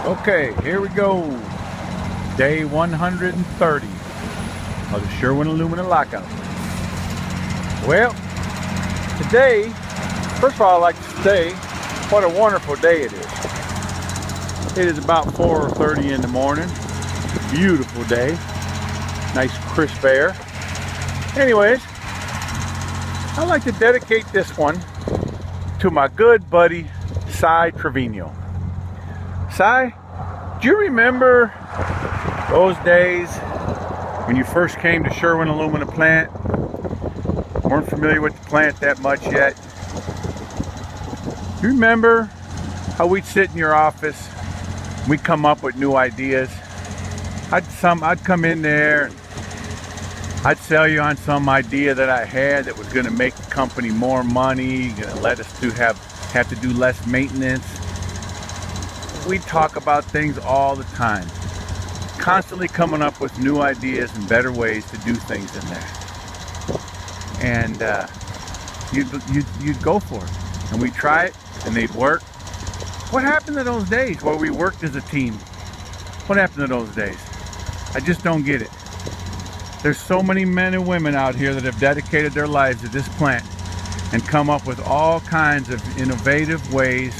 Okay, here we go. Day 130 of the Sherwin aluminum lockout. Well, today, first of all, I'd like to say what a wonderful day it is. It is about 4:30 in the morning. Beautiful day. Nice crisp air. Anyways, I'd like to dedicate this one to my good buddy, Cy Trevino. Cy, do you remember those days when you first came to Sherwin Aluminum Plant? Weren't familiar with the plant that much yet. Do you remember how we'd sit in your office, we'd come up with new ideas? I'd come in there and I'd sell you on some idea that I had that was going to make the company more money, going to let us have to do less maintenance. We'd talk about things all the time, constantly coming up with new ideas and better ways to do things in there. And you'd go for it, and we'd try it, and they'd work. What happened to those days where we worked as a team? What happened to those days? I just don't get it. There's so many men and women out here that have dedicated their lives to this plant and come up with all kinds of innovative ways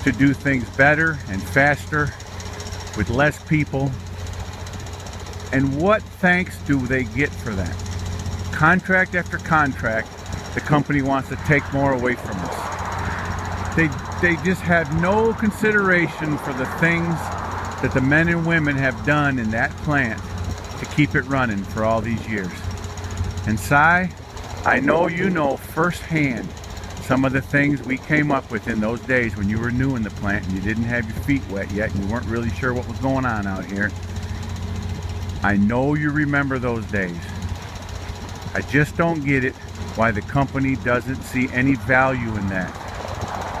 to do things better and faster with less people. And what thanks do they get for that? Contract after contract, the company wants to take more away from us. They just have no consideration for the things that the men and women have done in that plant to keep it running for all these years. And Cy, I know you know firsthand some of the things we came up with in those days when you were new in the plant and you didn't have your feet wet yet and you weren't really sure what was going on out here. I know you remember those days. I just don't get it why the company doesn't see any value in that.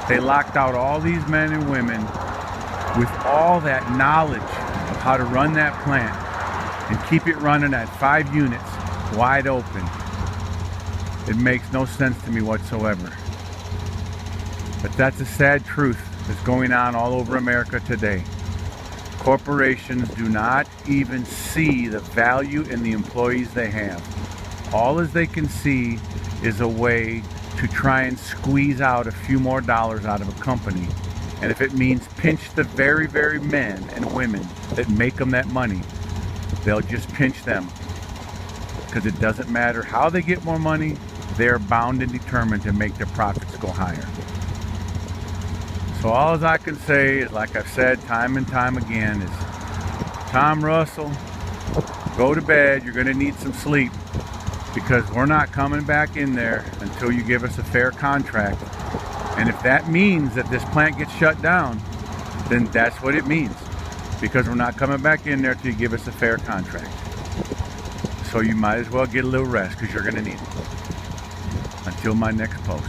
They locked out all these men and women with all that knowledge of how to run that plant and keep it running at 5 units wide open. It makes no sense to me whatsoever. But that's a sad truth that's going on all over America today. Corporations do not even see the value in the employees they have. All as they can see is a way to try and squeeze out a few more dollars out of a company. And if it means pinch the very, very men and women that make them that money, they'll just pinch them. Because it doesn't matter how they get more money, they're bound and determined to make their profits go higher. So all I can say is, like I've said time and time again, is Tom Russell, go to bed. You're going to need some sleep because we're not coming back in there until you give us a fair contract. And if that means that this plant gets shut down, then that's what it means, because we're not coming back in there until you give us a fair contract. So you might as well get a little rest because you're going to need it. Until my next post.